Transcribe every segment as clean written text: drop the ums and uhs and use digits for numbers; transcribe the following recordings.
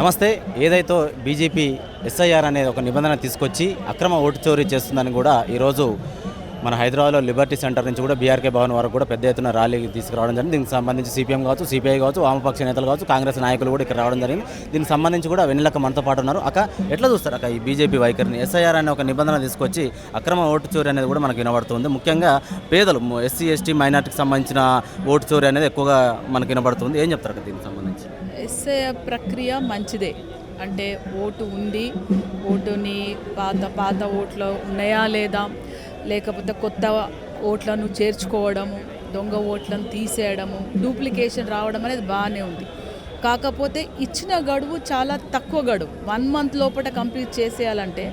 నమస్తే. ఏదైతే BJP SIR అనేది ఒక నిబంధన తీసుకొచ్చి అక్రమ ఓటు చోరీ చేస్తుందని కూడా ఈరోజు మన హైదరాబాద్లో లిబర్టీ సెంటర్ నుంచి కూడా బీఆర్కే భవన్ వరకు కూడా పెద్ద ఎత్తున ర్యాలీకి తీసుకురావడం జరిగింది. దీనికి సంబంధించి సిపిఎం కావచ్చు, సిపిఐ కావచ్చు, వామపక్ష నేతలు కావచ్చు, కాంగ్రెస్ నాయకులు కూడా ఇక్కడ రావడం జరిగింది. దీనికి సంబంధించి కూడా వెన్నెలక్క మనతో పాటు ఉన్నారు. ఎట్లా చూస్తారు ఈ బీజేపీ వైఖరిని? ఎస్ఐఆర్ అనే ఒక నిబంధన తీసుకొచ్చి అక్రమ ఓటు చోరీ అనేది కూడా మనకు వినబడుతుంది. ముఖ్యంగా పేదలు, ఎస్సీ ఎస్టీ మైనార్టీకి సంబంధించిన ఓటు చోరీ అనేది ఎక్కువగా మనకు వినబడుతుంది. ఏం చెప్తారు దీనికి సంబంధించి? ఎస్ఐఆర్ ప్రక్రియ మంచిదే. అంటే ఓటు ఉంది, ఓటుని పాత ఓట్లు ఉన్నాయా లేదా, లేకపోతే కొత్త ఓట్లను చేర్చుకోవడము, దొంగ ఓట్లను తీసేయడము, డూప్లికేషన్ రావడం అనేది బాగానే ఉంది. కాకపోతే ఇచ్చిన గడువు చాలా తక్కువ గడువు. 1 month లోపల కంప్లీట్ చేసేయాలంటే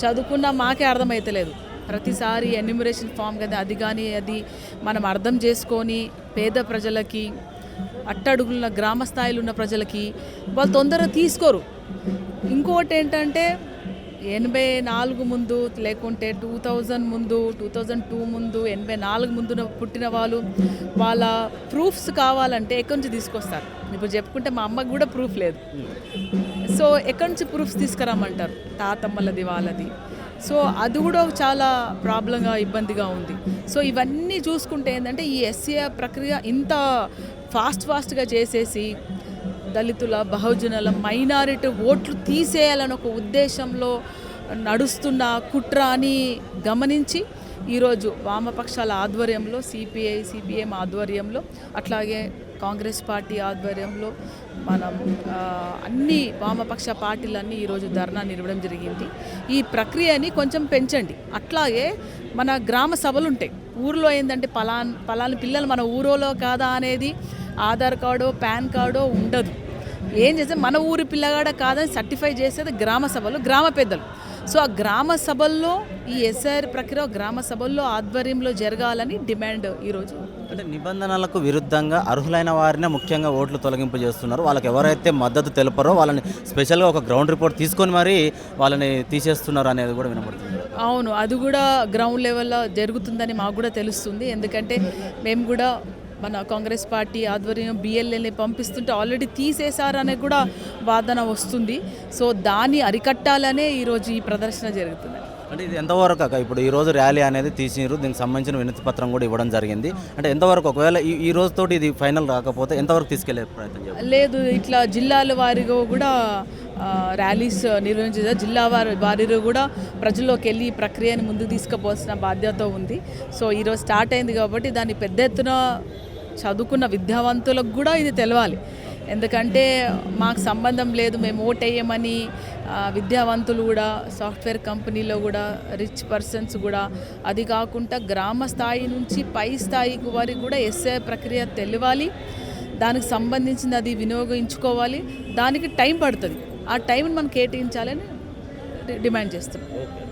చదువుకున్న మాకే అర్థమవుతలేదు. ప్రతిసారి ఎన్యూమరేషన్ ఫామ్ కదా, అది మనం అర్థం చేసుకొని పేద ప్రజలకి, అట్టడుగుల గ్రామ స్థాయిలో ఉన్న ప్రజలకి వాళ్ళు తొందరగా తీసుకోరు. ఇంకోటి ఏంటంటే 84 ముందు, లేకుంటే 2000 ముందు, 2002 ముందు, 84 ముందు పుట్టిన వాళ్ళ ప్రూఫ్స్ కావాలంటే ఎక్కడి నుంచి తీసుకొస్తారు? ఇప్పుడు చెప్పుకుంటే మా అమ్మకి కూడా ప్రూఫ్ లేదు. సో ఎక్కడి నుంచి ప్రూఫ్స్ తీసుకురామంటారు? తాతమ్మలది, వాళ్ళది. సో అది కూడా చాలా ప్రాబ్లంగా, ఇబ్బందిగా ఉంది. సో ఇవన్నీ చూసుకుంటే ఏంటంటే ఈ ఎస్ఐఆర్ ప్రక్రియ ఇంత ఫాస్ట్గా చేసేసి దళితుల, బహుజనుల, మైనారిటీ ఓట్లు తీసేయాలని ఒక ఉద్దేశంలో నడుస్తున్న కుట్ర అని గమనించి ఈరోజు వామపక్షాల ఆధ్వర్యంలో, సిపిఎం ఆధ్వర్యంలో, అట్లాగే కాంగ్రెస్ పార్టీ ఆధ్వర్యంలో మనం అన్ని వామపక్ష పార్టీలన్నీ ఈరోజు ధర్నా నిర్వహించడం జరిగింది. ఈ ప్రక్రియని కొంచెం పెంచండి. అట్లాగే మన గ్రామ సభలు ఉంటాయి. ఊరిలో ఏంటంటే పలాని పిల్లలు మన ఊరిలో కాదా అనేది ఆధార్ కార్డో, పాన్ కార్డో ఉండదు. ఏం చేస్తే మన ఊరి పిల్లగాడ కాదని సర్టిఫై చేసేది గ్రామ సభలు, గ్రామ పెద్దలు. సో ఆ గ్రామ సభల్లో ఈ ఎస్ఐఆర్ ప్రక్రియ గ్రామ సభల్లో ఆధ్వర్యంలో జరగాలని డిమాండ్ ఈరోజు. అంటే నిబంధనలకు విరుద్ధంగా అర్హులైన వారినే ముఖ్యంగా ఓట్లు తొలగింపు చేస్తున్నారు. వాళ్ళకి ఎవరైతే మద్దతు తెలుపరో వాళ్ళని స్పెషల్గా ఒక గ్రౌండ్ రిపోర్ట్ తీసుకొని మరీ వాళ్ళని తీసేస్తున్నారు అనేది కూడా వినబడుతుంది. అవును, అది కూడా గ్రౌండ్ లెవెల్లో జరుగుతుందని మాకు కూడా తెలుస్తుంది. ఎందుకంటే మేము కూడా మన కాంగ్రెస్ పార్టీ ఆధ్వర్యం బిఎల్ఎల్ని పంపిస్తుంటే ఆల్రెడీ తీసేశారనే కూడా వాదన వస్తుంది. సో దాన్ని అరికట్టాలనే ఈరోజు ఈ ప్రదర్శన జరుగుతుంది. అంటే ఇది ఎంతవరకు ఇప్పుడు ఈరోజు ర్యాలీ అనేది తీసినారు, దీనికి సంబంధించిన వినతి పత్రం కూడా ఇవ్వడం జరిగింది. అంటే ఎంతవరకు ఒకవేళ ఈ రోజుతోటి ఇది ఫైనల్ రాకపోతే ఎంతవరకు తీసుకెళ్లే ప్రయత్నం చేయాలి? లేదు, ఇట్లా జిల్లాల వారిగా కూడా ర్యాలీస్ నిర్వహించారు. జిల్లా వారిలో కూడా ప్రజల్లోకి వెళ్ళి ఈ ప్రక్రియను ముందుకు తీసుకుపోవాల్సిన బాధ్యత ఉంది. సో ఈరోజు స్టార్ట్ అయింది కాబట్టి దాన్ని పెద్ద ఎత్తున చదువుకున్న విద్యావంతులకు కూడా ఇది తెలవాలి. ఎందుకంటే మాకు సంబంధం లేదు, మేము ఓటేయమని విద్యావంతులు కూడా, సాఫ్ట్వేర్ కంపెనీలో కూడా, రిచ్ పర్సన్స్ కూడా, అది కాకుండా గ్రామ స్థాయి నుంచి పై స్థాయికి వారికి కూడా ఎస్ఐ ప్రక్రియ తెలియాలి. దానికి సంబంధించింది అది వినియోగించుకోవాలి. దానికి టైం పడుతుంది. ఆ టైంని మనం కేటాయించాలని డిమాండ్ చేస్తున్నాం.